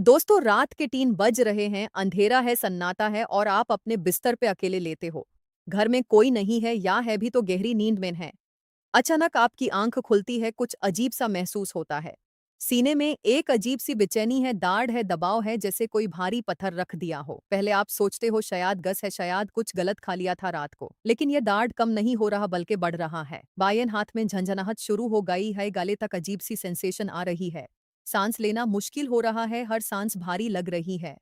दोस्तों, रात के 3 बज रहे हैं, अंधेरा है, सन्नाटा है और आप अपने बिस्तर पे अकेले लेटे हो। घर में कोई नहीं है या है भी तो गहरी नींद में है। अचानक आपकी आंख खुलती है, कुछ अजीब सा महसूस होता है। सीने में एक अजीब सी बेचैनी है, दाढ़ है, दबाव है, जैसे कोई भारी पत्थर रख दिया हो। पहले आप सोचते हो शायद गस है, शायद कुछ गलत खा लिया था रात को, लेकिन यह दाढ़ कम नहीं हो रहा बल्कि बढ़ रहा है। बाएं हाथ में झंझनाहट शुरू हो गई है, गले तक अजीब सी सेंसेशन आ रही है। सांस लेना मुश्किल हो रहा है, हर सांस भारी लग रही है।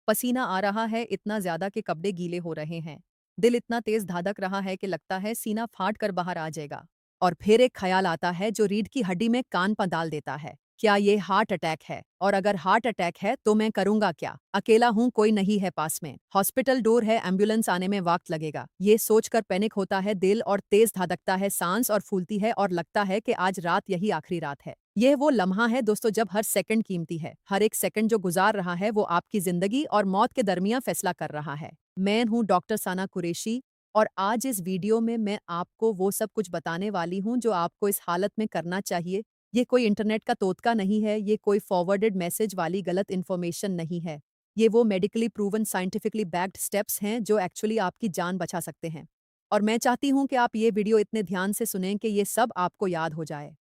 पसीना आ रहा है, इतना ज्यादा कि कपड़े गीले हो रहे हैं। दिल इतना तेज धड़क रहा है कि लगता है सीना फाट कर बाहर आ जाएगा। और फिर एक ख्याल आता है जो रीढ़ की हड्डी में कान पर डाल देता है। क्या ये हार्ट अटैक है? और अगर हार्ट अटैक है तो मैं करूंगा क्या? अकेला हूं, कोई नहीं है पास में, हॉस्पिटल दूर है, एम्बुलेंस आने में वक्त लगेगा। ये सोचकर पैनिक होता है दिल, और तेज धड़कता है सांस, और फूलती है, और लगता है कि आज रात यही आखिरी रात है। यह वो लम्हा है दोस्तों, जब हर सेकंड कीमती है। हर एक सेकंड जो गुजार रहा है वो आपकी जिंदगी और मौत के दरमियान फैसला कर रहा है। मैं हूं डॉक्टर साना कुरैशी, और आज इस वीडियो में मैं आपको वो सब कुछ बताने वाली हूँ जो आपको इस हालत में करना चाहिए। ये कोई इंटरनेट का तोतका नहीं है, ये कोई फॉरवर्डेड मैसेज वाली गलत इन्फॉर्मेशन नहीं है। ये वो medically proven scientifically backed steps हैं जो एक्चुअली आपकी जान बचा सकते हैं। और मैं चाहती हूँ कि आप ये वीडियो इतने ध्यान से सुनें कि ये सब आपको याद हो जाए।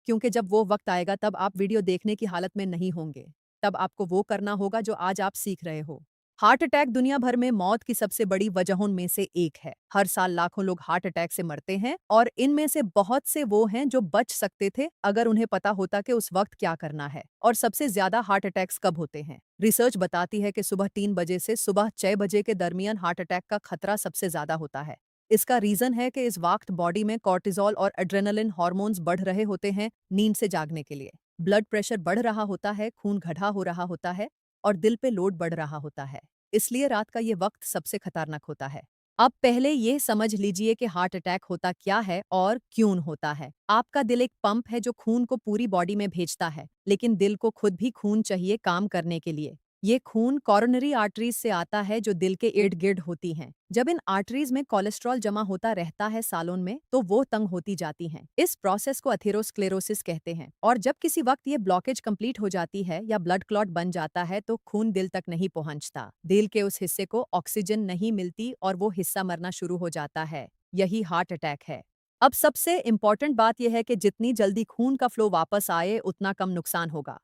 क्योंकि जब वो वक्त आएगा तब आप वीडियो देखने की हालत में नहीं होंगे। तब आपको वो करना होगा जो आज आप सीख रहे हो। हार्ट अटैक दुनिया भर में मौत की सबसे बड़ी वजहों में से एक है। हर साल लाखों लोग हार्ट अटैक से मरते हैं, और इनमें से बहुत से वो हैं जो बच सकते थे अगर उन्हें पता होता कि उस वक्त क्या करना है। और सबसे ज्यादा हार्ट अटैक्स कब होते हैं? रिसर्च बताती है कि सुबह 3 बजे से सुबह 6 बजे के दरमियान हार्ट अटैक का खतरा सबसे ज्यादा होता है। इसका रीजन है कि इस वक्त बॉडी में कॉर्टिसोल और एड्रेनालिन हार्मोन्स बढ़ रहे होते हैं नींद से जागने के लिए। ब्लड प्रेशर बढ़ रहा होता है, खून गढ़ा हो रहा होता है, और दिल पे लोड बढ़ रहा होता है। इसलिए रात का ये वक्त सबसे खतरनाक होता है। अब पहले ये समझ लीजिए कि हार्ट अटैक होता क्या है और क्यों होता है। आपका दिल एक पंप है जो खून को पूरी बॉडी में भेजता है, लेकिन दिल को खुद भी खून चाहिए काम करने के लिए। ये खून कोरोनरी आर्टरीज से आता है जो दिल के इर्द गिर्द होती हैं। जब इन आर्टरीज में कोलेस्ट्रॉल जमा होता रहता है सालों में, तो वो तंग होती जाती हैं। इस प्रोसेस को अथेरोस्क्लेरोसिस कहते हैं। और जब किसी वक्त ये ब्लॉकेज कंप्लीट हो जाती है या ब्लड क्लॉट बन जाता है तो खून दिल तक नहीं पहुंचता। दिल के उस हिस्से को ऑक्सीजन नहीं मिलती और वो हिस्सा मरना शुरू हो जाता है। यही हार्ट अटैक है। अब सबसे इम्पोर्टेंट बात यह है कि जितनी जल्दी खून का फ्लो वापस आए उतना कम नुकसान होगा।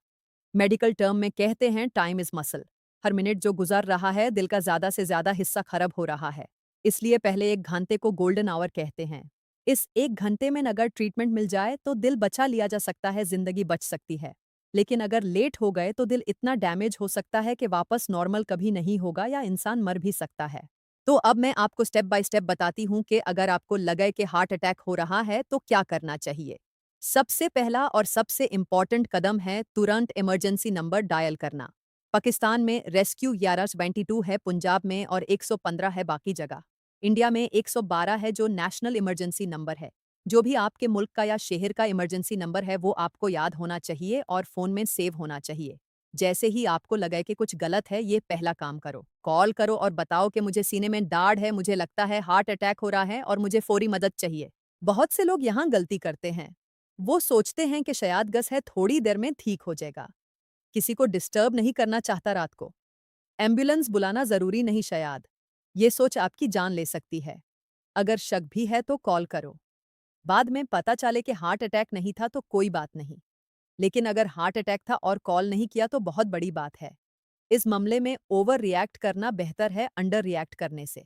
मेडिकल टर्म में कहते हैं time is muscle. Her minute जो गुजर रहा है दिल का ज्यादा से ज्यादा हिस्सा खराब हो रहा है। इसलिए पहले एक घंटे को गोल्डन आवर कहते हैं। इस एक घंटे में अगर ट्रीटमेंट मिल जाए तो दिल बचा लिया जा सकता है, जिंदगी बच सकती है। लेकिन अगर लेट हो गए तो दिल इतना डैमेज हो सकता है कि वापस नॉर्मल कभी नहीं होगा या इंसान मर भी सकता है। तो अब मैं आपको स्टेप बाय स्टेप बताती हूँ कि अगर आपको लगे कि हार्ट अटैक हो रहा है तो क्या करना चाहिए। सबसे पहला और सबसे इम्पॉर्टेंट कदम है तुरंत इमरजेंसी नंबर डायल करना। पाकिस्तान में रेस्क्यू 1122 है, पंजाब में और 115 है बाकी जगह। इंडिया में 112 है जो नेशनल इमरजेंसी नंबर है। जो भी आपके मुल्क का या शहर का इमरजेंसी नंबर है वो आपको याद होना चाहिए और फ़ोन में सेव होना चाहिए। जैसे ही आपको लगे कि कुछ गलत है, ये पहला काम करो, कॉल करो और बताओ कि मुझे सीने में दाढ़ है, मुझे लगता है हार्ट अटैक हो रहा है और मुझे फौरी मदद चाहिए। बहुत से लोग यहाँ गलती करते हैं। वो सोचते हैं कि शायद गस है, थोड़ी देर में ठीक हो जाएगा। किसी को डिस्टर्ब नहीं करना चाहता रात को। एम्बुलेंस बुलाना जरूरी नहीं शायद। ये सोच आपकी जान ले सकती है। अगर शक भी है तो कॉल करो। बाद में पता चले कि हार्ट अटैक नहीं था तो कोई बात नहीं। लेकिन अगर हार्ट अटैक था और कॉल नहीं किया तो बहुत बड़ी बात है। इस मामले में ओवर रिएक्ट करना बेहतर है अंडर रिएक्ट करने से।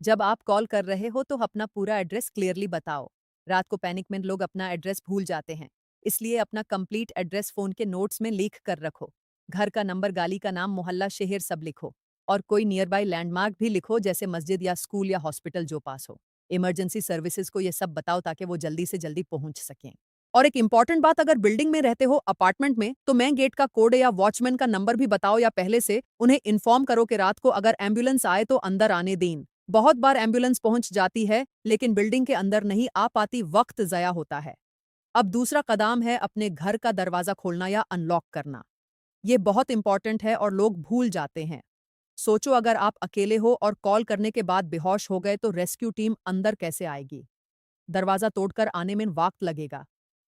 जब आप कॉल कर रहे हो तो अपना पूरा एड्रेस क्लियरली बताओ। रात को पैनिक में लोग अपना एड्रेस भूल जाते हैं। इसलिए अपना कंप्लीट एड्रेस फोन के नोट्स में लिख कर रखो। घर का नंबर, गाली का नाम, मोहल्ला, शहर सब लिखो। और कोई नियर बाय लैंडमार्क भी लिखो, जैसे मस्जिद या स्कूल या हॉस्पिटल जो पास हो। इमरजेंसी सर्विसेज को ये सब बताओ ताकि वो जल्दी से जल्दी पहुंच सकें। और एक इंपॉर्टेंट बात, अगर बिल्डिंग में रहते हो अपार्टमेंट में, तो मेन गेट का कोड या वॉचमैन का नंबर भी बताओ, या पहले से उन्हें इन्फॉर्म करो कि रात को अगर एम्बुलेंस आए तो अंदर आने दें। बहुत बार एम्बुलेंस पहुंच जाती है लेकिन बिल्डिंग के अंदर नहीं आ पाती, वक्त जया होता है। अब दूसरा कदम है अपने घर का दरवाजा खोलना या अनलॉक करना। ये बहुत इंपॉर्टेंट है और लोग भूल जाते हैं। सोचो अगर आप अकेले हो और कॉल करने के बाद बेहोश हो गए तो रेस्क्यू टीम अंदर कैसे आएगी? दरवाजा तोड़कर आने में वक्त लगेगा।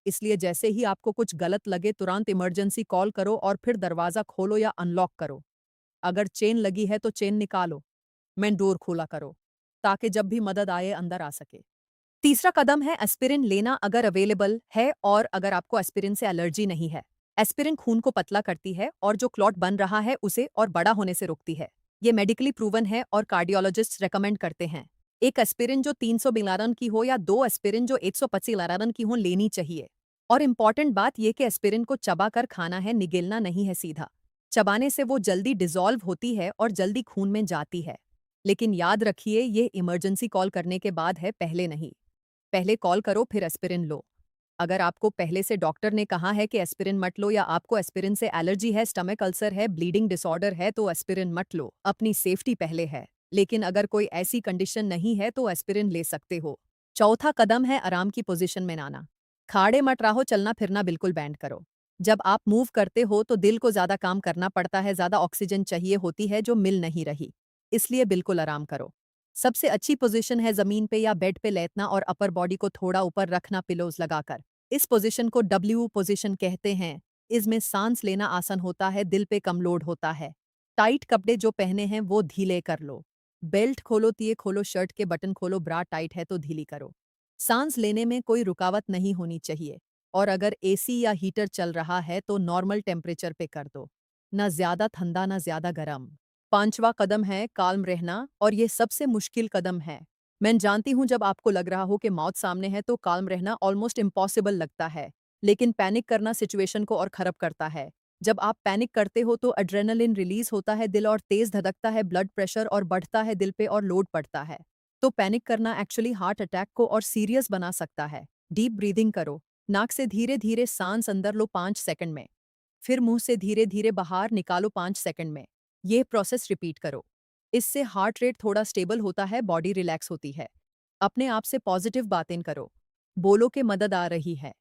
इसलिए जैसे ही आपको कुछ गलत लगे तुरंत इमरजेंसी कॉल करो और फिर दरवाज़ा खोलो या अनलॉक करो। अगर चेन लगी है तो चेन निकालो, मेन डोर खोला करो, ताकि जब भी मदद आए अंदर आ सके। तीसरा कदम है एस्पिरिन लेना अगर अवेलेबल है और अगर आपको एस्पिरिन से एलर्जी नहीं है। एस्पिरिन खून को पतला करती है और जो क्लॉट बन रहा है उसे और बड़ा होने से रोकती है। ये मेडिकली प्रूवन है और कार्डियोलॉजिस्ट रेकमेंड करते हैं। एक एस्पिरिन जो 300 मिलीग्राम की हो या 2 एस्पिरिन जो 125 मिलीग्राम की हो लेनी चाहिए। और इम्पॉर्टेंट बात यह कि एस्पिरिन को चबाकर खाना है, निगलना नहीं है सीधा। चबाने से वो जल्दी डिसॉल्व होती है और जल्दी खून में जाती है। लेकिन याद रखिए ये इमरजेंसी कॉल करने के बाद है, पहले नहीं। पहले कॉल करो फिर एस्पिरिन लो। अगर आपको पहले से डॉक्टर ने कहा है कि एस्पिरिन मत लो या आपको एस्पिरिन से एलर्जी है, स्टमक अल्सर है, ब्लीडिंग डिसऑर्डर है तो एस्पिरिन मत लो। अपनी सेफ्टी पहले है। लेकिन अगर कोई ऐसी कंडीशन नहीं है तो एस्पिरिन ले सकते हो। चौथा कदम है आराम की पोजीशन में आना। खाड़े मत रहो, चलना फिरना बिल्कुल बैंड करो। जब आप मूव करते हो तो दिल को ज्यादा काम करना पड़ता है, ज्यादा ऑक्सीजन चाहिए होती है जो मिल नहीं रही। इसलिए बिल्कुल आराम करो। सबसे अच्छी पोजीशन है जमीन पे या बेड पे लेटना और अपर बॉडी को थोड़ा ऊपर रखना पिलोज लगाकर। इस पोजीशन को डब्ल्यू पोजीशन कहते हैं। इसमें सांस लेना आसान होता है, दिल पे कम लोड होता है। टाइट कपड़े जो पहने हैं वो ढीले कर लो। बेल्ट खोलो, तिये खोलो, शर्ट के बटन खोलो, ब्रा टाइट है तो ढीली करो। सांस लेने में कोई रुकावट नहीं होनी चाहिए। और अगर एसी या हीटर चल रहा है तो नॉर्मल टेम्परेचर पे कर दो, ना ज्यादा ठंडा ना ज्यादा गर्म। पांचवा कदम है काल्म रहना और ये सबसे मुश्किल कदम है। मैं जानती हूँ जब आपको लग रहा हो कि मौत सामने है तो काल्म रहना ऑलमोस्ट इम्पॉसिबल लगता है। लेकिन पैनिक करना सिचुएशन को और खराब करता है। जब आप पैनिक करते हो तो एड्रेनलिन रिलीज होता है, दिल और तेज धड़कता है, ब्लड प्रेशर और बढ़ता है, दिल पे और लोड पड़ता है। तो पैनिक करना एक्चुअली हार्ट अटैक को और सीरियस बना सकता है। डीप ब्रीदिंग करो। नाक से धीरे धीरे सांस अंदर लो 5 सेकंड में। फिर मुंह से धीरे धीरे बाहर निकालो 5 सेकंड में। ये प्रोसेस रिपीट करो। इससे हार्ट रेट थोड़ा स्टेबल होता है, बॉडी रिलैक्स होती है। अपने आप से पॉजिटिव बातें करो। बोलो कि मदद आ रही है,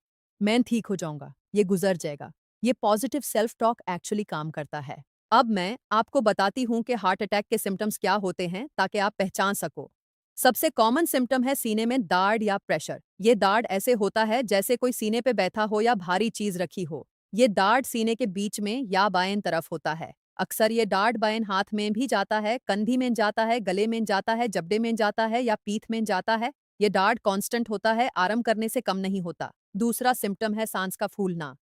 मैं ठीक हो जाऊंगा, ये गुजर जाएगा। ये पॉजिटिव सेल्फ टॉक एक्चुअली काम करता है। अब मैं आपको बताती हूँ कि हार्ट अटैक के सिम्टम्स क्या होते हैं ताकि आप पहचान सको। सबसे कॉमन सिम्टम है सीने में दाढ़ या प्रेशर। ये दाढ़ ऐसे होता है जैसे कोई सीने पे बैठा हो या भारी चीज रखी हो। ये दाढ़ सीने के बीच में या बाएं तरफ होता है। अक्सर ये दाढ़ बाएं हाथ में भी जाता है, कंधी में जाता है, गले में जाता है, जबड़े में जाता है या पीठ में जाता है। ये दाढ़ कांस्टेंट होता है, आराम करने से कम नहीं होता। दूसरा सिम्टम है सांस का फूलना।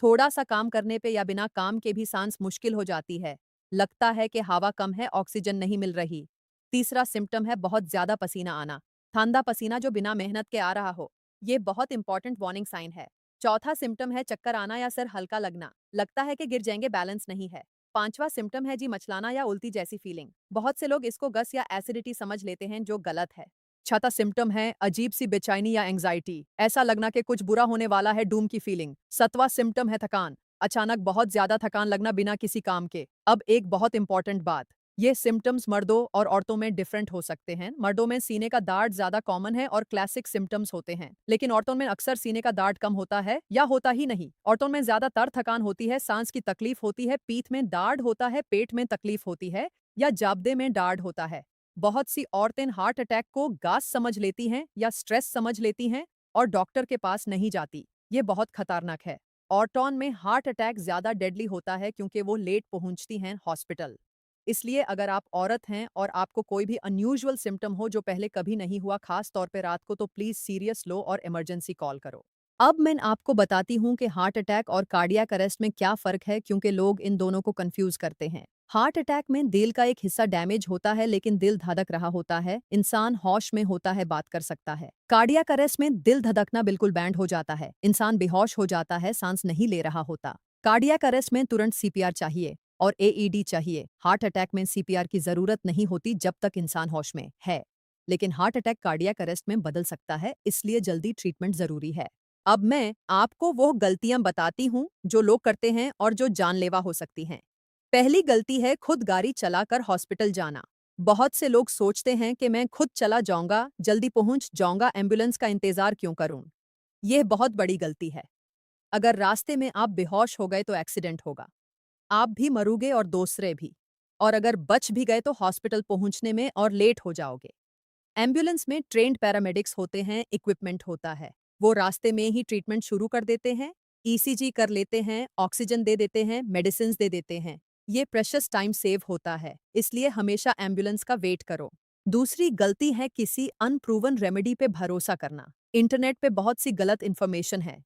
थोड़ा सा काम करने पे या बिना काम के भी सांस मुश्किल हो जाती है। लगता है कि हवा कम है, ऑक्सीजन नहीं मिल रही। तीसरा सिम्टम है बहुत ज्यादा पसीना आना। ठंडा पसीना जो बिना मेहनत के आ रहा हो। ये बहुत इंपॉर्टेंट वार्निंग साइन है। चौथा सिम्टम है चक्कर आना या सिर हल्का लगना, लगता है कि गिर जाएंगे, बैलेंस नहीं है। पांचवा सिम्टम है जी मचलाना या उल्टी जैसी फीलिंग। बहुत से लोग इसको गस या एसिडिटी समझ लेते हैं जो गलत है। छठा सिम्टम है अजीब सी बेचैनी या एंग्जाइटी, ऐसा लगना कि कुछ बुरा होने वाला है, डूम की फीलिंग। सातवां सिम्टम है थकान, अचानक बहुत ज्यादा थकान लगना बिना किसी काम के। अब एक बहुत इंपॉर्टेंट बात, ये सिम्टम्स मर्दों और औरतों में डिफरेंट हो सकते हैं। मर्दों में सीने का दाढ़ ज्यादा कॉमन है और क्लासिक सिम्टम्स होते हैं, लेकिन औरतों में अक्सर सीने का दाढ़ कम होता है या होता ही नहीं। औरतों में ज्यादातर थकान होती है, सांस की तकलीफ होती है, पीठ में दाढ़ होता है, पेट में तकलीफ होती है या जाबदे में दाढ़ होता है। बहुत सी औरतें हार्ट अटैक को गैस समझ लेती हैं या स्ट्रेस समझ लेती हैं और डॉक्टर के पास नहीं जाती। ये बहुत खतरनाक है। औरतों में हार्ट अटैक ज्यादा डेडली होता है क्योंकि वो लेट पहुंचती हैं हॉस्पिटल। इसलिए अगर आप औरत हैं और आपको कोई भी अनयूजुअल सिम्टम हो जो पहले कभी नहीं हुआ, खास तौर पे रात को, तो प्लीज सीरियस लो और इमरजेंसी कॉल करो। अब मैं आपको बताती हूँ कि हार्ट अटैक और कार्डियक अरेस्ट में क्या फर्क है, क्योंकि लोग इन दोनों को कंफ्यूज करते हैं। हार्ट अटैक में दिल का एक हिस्सा डैमेज होता है लेकिन दिल धड़क रहा होता है, इंसान होश में होता है, बात कर सकता है। कार्डियक अरेस्ट में दिल धड़कना बिल्कुल बैंड हो जाता है, इंसान बेहोश हो जाता है, सांस नहीं ले रहा होता। कार्डियक अरेस्ट में तुरंत सीपीआर चाहिए और एईडी चाहिए। हार्ट अटैक में सीपीआर की जरूरत नहीं होती जब तक इंसान होश में है, लेकिन हार्ट अटैक कार्डियक अरेस्ट में बदल सकता है, इसलिए जल्दी ट्रीटमेंट जरूरी है। अब मैं आपको वो गलतियां बताती हूँ जो लोग करते हैं और जो जानलेवा हो सकती हैं। पहली गलती है खुद गाड़ी चलाकर हॉस्पिटल जाना। बहुत से लोग सोचते हैं कि मैं खुद चला जाऊंगा, जल्दी पहुंच जाऊंगा, एम्बुलेंस का इंतजार क्यों करूं। यह बहुत बड़ी गलती है। अगर रास्ते में आप बेहोश हो गए तो एक्सीडेंट होगा, आप भी मरोगे और दूसरे भी। और अगर बच भी गए तो हॉस्पिटल पहुंचने में और लेट हो जाओगे। एम्बुलेंस में ट्रेन्ड पैरामेडिक्स होते हैं, इक्विपमेंट होता है। वो रास्ते में ही ट्रीटमेंट शुरू कर देते हैं, ईसीजी कर लेते हैं, ऑक्सीजन दे देते हैं, मेडिसिन दे देते हैं। ये प्रेशियस टाइम सेव होता है, इसलिए हमेशा एम्बुलेंस का वेट करो। दूसरी गलती है किसी अनप्रूवन रेमेडी पे भरोसा करना। इंटरनेट पे बहुत सी गलत इन्फॉर्मेशन है।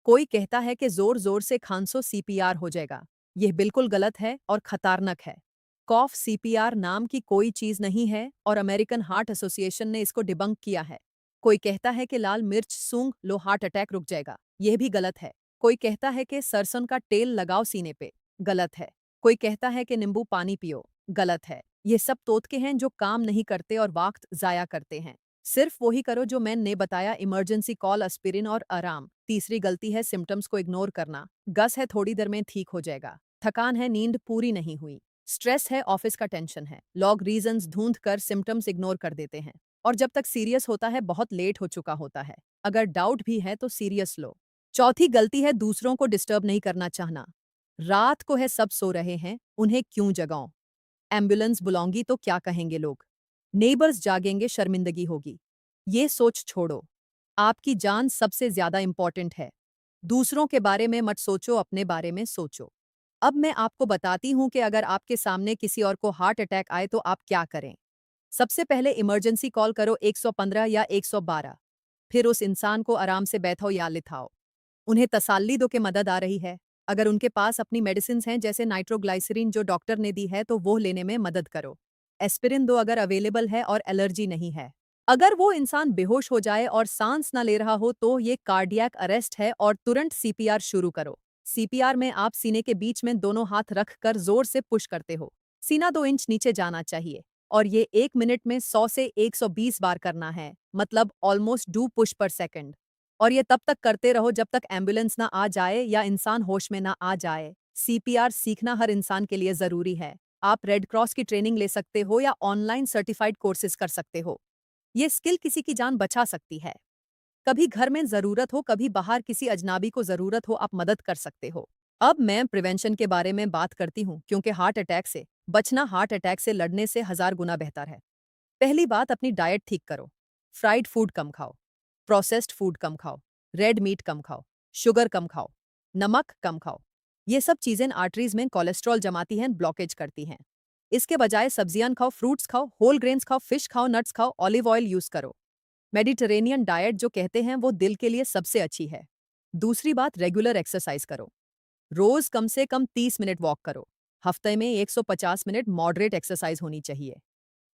कोई कहता है कि जोर जोर से खांसो सीपीआर हो जाएगा। यह बिल्कुल गलत है और खतरनाक है। कॉफ सीपीआर नाम की कोई चीज नहीं है और अमेरिकन हार्ट एसोसिएशन ने इसको डिबंक किया है। कोई कहता है कि लाल मिर्च सूंघ लो हार्ट अटैक रुक जाएगा। यह भी गलत है। कोई कहता है कि सरसों का तेल लगाओ सीने पे। गलत है। कोई कहता है कि नींबू पानी पियो। गलत है। ये सब तोतके हैं जो काम नहीं करते और वक्त जाया करते हैं। सिर्फ वही करो जो मैंने बताया, इमरजेंसी कॉल, एस्पिरिन और आराम। तीसरी गलती है सिम्टम्स को इग्नोर करना। गस है थोड़ी देर में ठीक हो जाएगा। थकान है नींद पूरी नहीं हुई। स्ट्रेस है ऑफिस का टेंशन है। लोग रीजंस ढूंढ कर सिम्टम्स इग्नोर कर देते हैं और जब तक सीरियस होता है बहुत लेट हो चुका होता है। अगर डाउट भी है तो सीरियस लो। चौथी गलती है दूसरों को डिस्टर्ब नहीं करना चाहना। रात को है सब सो रहे हैं, उन्हें क्यों जगाऊं? एम्बुलेंस बुलाऊंगी तो क्या कहेंगे लोग? नेबर्स जागेंगे, शर्मिंदगी होगी। ये सोच छोड़ो। आपकी जान सबसे ज्यादा इंपॉर्टेंट है। दूसरों के बारे में मत सोचो, अपने बारे में सोचो। अब मैं आपको बताती हूं कि अगर आपके सामने किसी और को हार्ट अटैक आए तो आप क्या करें। सबसे पहले इमरजेंसी कॉल करो 115 या 112। फिर उस इंसान को आराम से बैठाओ या लिटाओ। उन्हें तसल्ली दो कि मदद आ रही है। अगर उनके पास अपनी मेडिसिन हैं जैसे नाइट्रोग्लाइसरीन जो डॉक्टर ने दी है तो वो लेने में मदद करो। एस्पिरिन दो अगर अवेलेबल है और एलर्जी नहीं है। अगर वो इंसान बेहोश हो जाए और सांस न ले रहा हो तो ये कार्डियक अरेस्ट है और तुरंत सीपीआर शुरू करो। सीपीआर में आप सीने के बीच में दोनों हाथ रख कर जोर से पुश करते हो। सीना 2 इंच नीचे जाना चाहिए और ये 1 मिनट में 100 से 120 बार करना है, मतलब ऑलमोस्ट डू पुश पर सेकंड। और ये तब तक करते रहो जब तक एम्बुलेंस ना आ जाए या इंसान होश में ना आ जाए। सीपीआर सीखना हर इंसान के लिए जरूरी है। आप रेड क्रॉस की ट्रेनिंग ले सकते हो या ऑनलाइन सर्टिफाइड कोर्सेज कर सकते हो। ये स्किल किसी की जान बचा सकती है। कभी घर में जरूरत हो, कभी बाहर किसी अजनबी को जरूरत हो, आप मदद कर सकते हो। अब मैं प्रिवेंशन के बारे में बात करती हूँ क्योंकि हार्ट अटैक से बचना हार्ट अटैक से लड़ने से 1000 गुना बेहतर है। पहली बात, अपनी डाइट ठीक करो। फ्राइड फूड कम खाओ, प्रोसेस्ड फूड कम खाओ, रेड मीट कम खाओ, शुगर कम खाओ, नमक कम खाओ। ये सब चीजें आर्टरीज में कोलेस्ट्रॉल जमाती हैं, ब्लॉकेज करती हैं। इसके बजाय सब्जियां खाओ, फ्रूट्स खाओ, होल ग्रेन्स खाओ, फिश खाओ, नट्स खाओ, ऑलिव ऑयल यूज करो। मेडिटेरेनियन डाइट जो कहते हैं वो दिल के लिए सबसे अच्छी है। दूसरी बात, रेगुलर एक्सरसाइज करो। रोज कम से कम 30 मिनट वॉक करो। हफ्ते में 150 मिनट मॉडरेट एक्सरसाइज होनी चाहिए।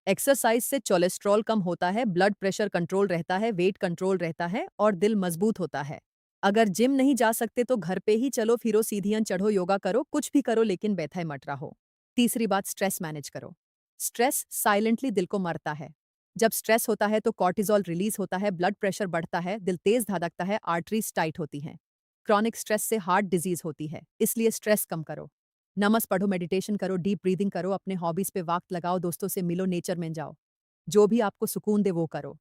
एक्सरसाइज से कोलेस्ट्रॉल कम होता है, ब्लड प्रेशर कंट्रोल रहता है, वेट कंट्रोल रहता है और दिल मजबूत होता है। अगर जिम नहीं जा सकते तो घर पे ही चलो फिरो, सीढ़ियां चढ़ो, योगा करो, कुछ भी करो लेकिन बैठे मत रहो। तीसरी बात, स्ट्रेस मैनेज करो। स्ट्रेस साइलेंटली दिल को मरता है। जब स्ट्रेस होता है तो कॉर्टिजोल रिलीज होता है, ब्लड प्रेशर बढ़ता है, दिल तेज धड़कता है, आर्टरीज टाइट होती हैं। क्रॉनिक स्ट्रेस से हार्ट डिजीज होती है, इसलिए स्ट्रेस कम करो। नमस पढ़ो, मेडिटेशन करो, डीप ब्रीदिंग करो, अपने हॉबीज पे वक्त लगाओ, दोस्तों से मिलो, नेचर में जाओ। जो भी आपको सुकून दे वो करो।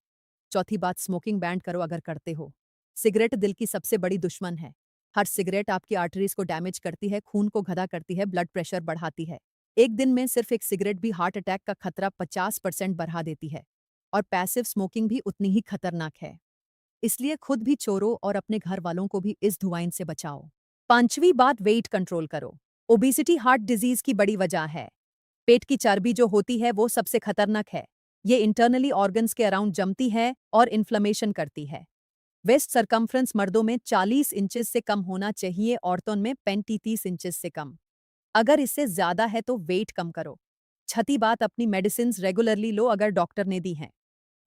चौथी बात, स्मोकिंग बैंड करो अगर करते हो। सिगरेट दिल की सबसे बड़ी दुश्मन है। हर सिगरेट आपकी आर्टरीज को डैमेज करती है, खून को गधा करती है, ब्लड प्रेशर बढ़ाती है। एक दिन में सिर्फ एक सिगरेट भी हार्ट अटैक का खतरा 50% बढ़ा देती है। और पैसिव स्मोकिंग भी उतनी ही खतरनाक है। इसलिए खुद भी छोड़ो और अपने घर वालों को भी इस धुआं से बचाओ। पांचवी बात, वेट कंट्रोल करो। ओबेसिटी हार्ट डिजीज की बड़ी वजह है। पेट की चर्बी जो होती है वो सबसे खतरनाक है। ये इंटरनली ऑर्गन्स के अराउंड जमती है और इन्फ्लेमेशन करती है। वेस्ट सरकमफ्रेंस मर्दों में 40 इंचेस से कम होना चाहिए, औरतों में 35 इंचेस से कम। अगर इससे ज्यादा है तो वेट कम करो। छठी बात, अपनी मेडिसिन रेगुलरली लो अगर डॉक्टर ने दी हैं।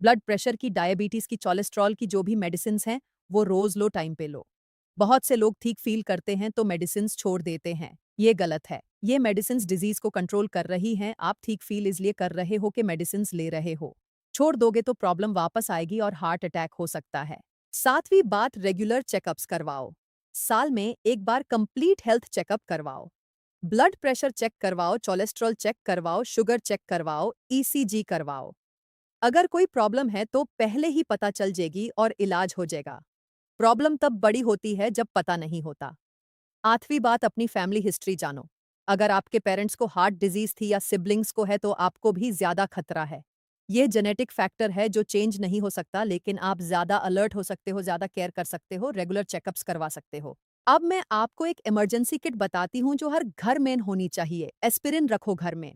ब्लड प्रेशर की, डायबिटीज की, कोलेस्ट्रॉल की जो भी मेडिसिन हैं वो रोज लो, टाइम पे लो। बहुत से लोग ठीक फील करते हैं तो मेडिसिन छोड़ देते हैं। ये गलत है। ये मेडिसिन डिजीज को कंट्रोल कर रही हैं, आप ठीक फील इसलिए कर रहे हो कि मेडिसिन ले रहे हो। छोड़ दोगे तो प्रॉब्लम वापस आएगी और हार्ट अटैक हो सकता है। सातवीं बात, रेगुलर चेकअप्स करवाओ। साल में एक बार कंप्लीट हेल्थ चेकअप करवाओ। ब्लड प्रेशर चेक करवाओ, कोलेस्ट्रॉल चेक करवाओ, शुगर चेक करवाओ, ईसीजी करवाओ। अगर कोई प्रॉब्लम है तो पहले ही पता चल जाएगी और इलाज हो जाएगा। प्रॉब्लम तब बड़ी होती है जब पता नहीं होता। आठवीं बात, अपनी फैमिली हिस्ट्री जानो। अगर आपके पेरेंट्स को हार्ट डिजीज थी या सिबलिंग्स को है तो आपको भी ज्यादा खतरा है। ये जेनेटिक फैक्टर है जो चेंज नहीं हो सकता, लेकिन आप ज़्यादा अलर्ट हो सकते हो, ज़्यादा केयर कर सकते हो, रेगुलर चेकअप्स करवा सकते हो। अब मैं आपको एक इमरजेंसी किट बताती हूँ जो हर घर में होनी चाहिए। एस्पिरिन रखो घर में।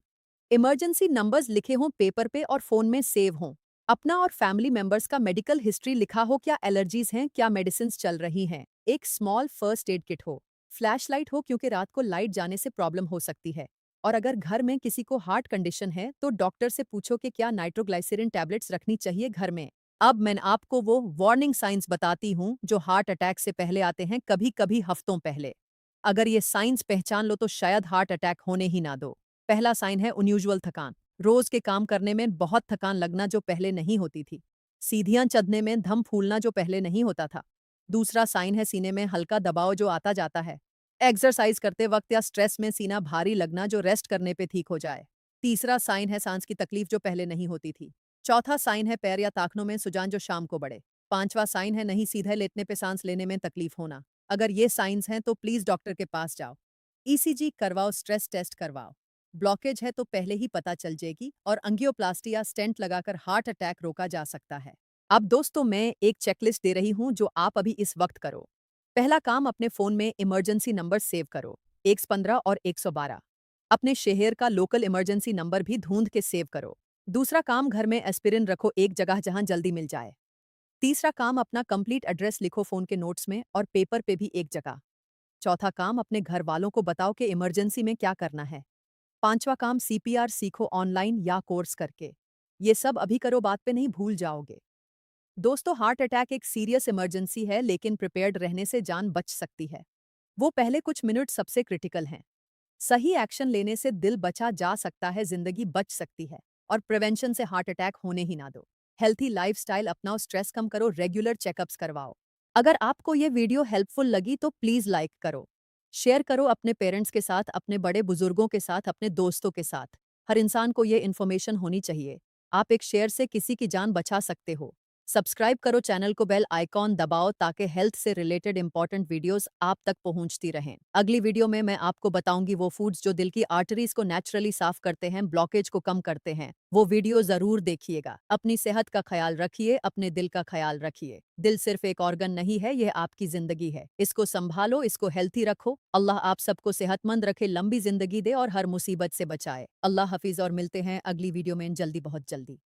इमरजेंसी नंबर्स लिखे हों पेपर पे और फ़ोन में सेव हों। अपना और फैमिली मेंबर्स का मेडिकल हिस्ट्री लिखा हो, क्या एलर्जीज़ हैं, क्या मेडिसिन्स चल रही हैं। एक स्मॉल फर्स्ट एड किट हो। फ्लैशलाइट हो क्योंकि रात को लाइट जाने से प्रॉब्लम हो सकती है। और अगर घर में किसी को हार्ट कंडीशन है तो डॉक्टर से पूछो कि क्या नाइट्रोग्लाइसेरिन टैबलेट्स रखनी चाहिए घर में। अब मैं आपको वो वार्निंग साइंस बताती हूँ जो हार्ट अटैक से पहले आते हैं, कभी-कभी हफ्तों पहले। अगर ये साइंस पहचान लो तो शायद हार्ट अटैक होने ही ना दो। पहला साइन है अनयूजुअल थकान। रोज के काम करने में बहुत थकान लगना जो पहले नहीं होती थी। सीढ़ियां चढ़ने में दम फूलना जो पहले नहीं होता था। दूसरा साइन है सीने में हल्का दबाव जो आता जाता है। एक्सरसाइज करते वक्त या स्ट्रेस में सीना भारी लगना जो रेस्ट करने पे ठीक हो जाए। तीसरा साइन है सांस की तकलीफ जो पहले नहीं होती थी। चौथा साइन है पैर या टाखनों में सुजान जो शाम को बढ़े। पांचवा साइन है नहीं सीधे लेटने पे सांस लेने में तकलीफ होना। अगर ये साइंस हैं तो प्लीज डॉक्टर के पास जाओ। ईसीजी करवाओ, स्ट्रेस टेस्ट करवाओ। ब्लॉकेज है तो पहले ही पता चल जाएगी और अंगियोप्लास्टी या स्टेंट लगाकर हार्ट अटैक रोका जा सकता है। अब दोस्तों मैं एक चेकलिस्ट दे रही हूँ जो आप अभी इस वक्त करो। पहला काम, अपने फोन में इमरजेंसी नंबर सेव करो। 115 और 112। अपने शहर का लोकल इमरजेंसी नंबर भी ढूंढ के सेव करो। दूसरा काम, घर में एस्पिरिन रखो एक जगह जहां जल्दी मिल जाए। तीसरा काम, अपना कंप्लीट एड्रेस लिखो फोन के नोट्स में और पेपर पे भी एक जगह। चौथा काम, अपने घर वालों को बताओ कि इमरजेंसी में क्या करना है। पांचवा काम, सीपीआर सीखो ऑनलाइन या कोर्स करके। ये सब अभी करो, बात पे नहीं भूल जाओगे। दोस्तों हार्ट अटैक एक सीरियस इमरजेंसी है, लेकिन प्रिपेयर्ड रहने से जान बच सकती है। वो पहले कुछ मिनट सबसे क्रिटिकल हैं। सही एक्शन लेने से दिल बचा जा सकता है, जिंदगी बच सकती है। और प्रिवेंशन से हार्ट अटैक होने ही ना दो। हेल्थी लाइफस्टाइल अपनाओ, स्ट्रेस कम करो, रेगुलर चेकअप्स करवाओ। अगर आपको ये वीडियो हेल्पफुल लगी तो प्लीज लाइक करो, शेयर करो अपने पेरेंट्स के साथ, अपने बड़े बुजुर्गों के साथ, अपने दोस्तों के साथ। हर इंसान को ये इन्फॉर्मेशन होनी चाहिए। आप एक शेयर से किसी की जान बचा सकते हो। सब्सक्राइब करो चैनल को, बेल आइकॉन दबाओ ताकि हेल्थ से रिलेटेड इंपॉर्टेंट वीडियोस आप तक पहुंचती रहें। अगली वीडियो में मैं आपको बताऊंगी वो फूड्स जो दिल की आर्टरीज को नेचुरली साफ करते हैं, ब्लॉकेज को कम करते हैं। वो वीडियो जरूर देखिएगा। अपनी सेहत का ख्याल रखिए, अपने दिल का ख्याल रखिए। दिल सिर्फ एक ऑर्गन नहीं है, यह आपकी जिंदगी है। इसको संभालो, इसको हेल्थी रखो। अल्लाह आप सबको सेहतमंद रखे, लंबी जिंदगी दे और हर मुसीबत से बचाए। अल्लाह हाफिज और मिलते हैं अगली वीडियो में जल्दी, बहुत जल्दी।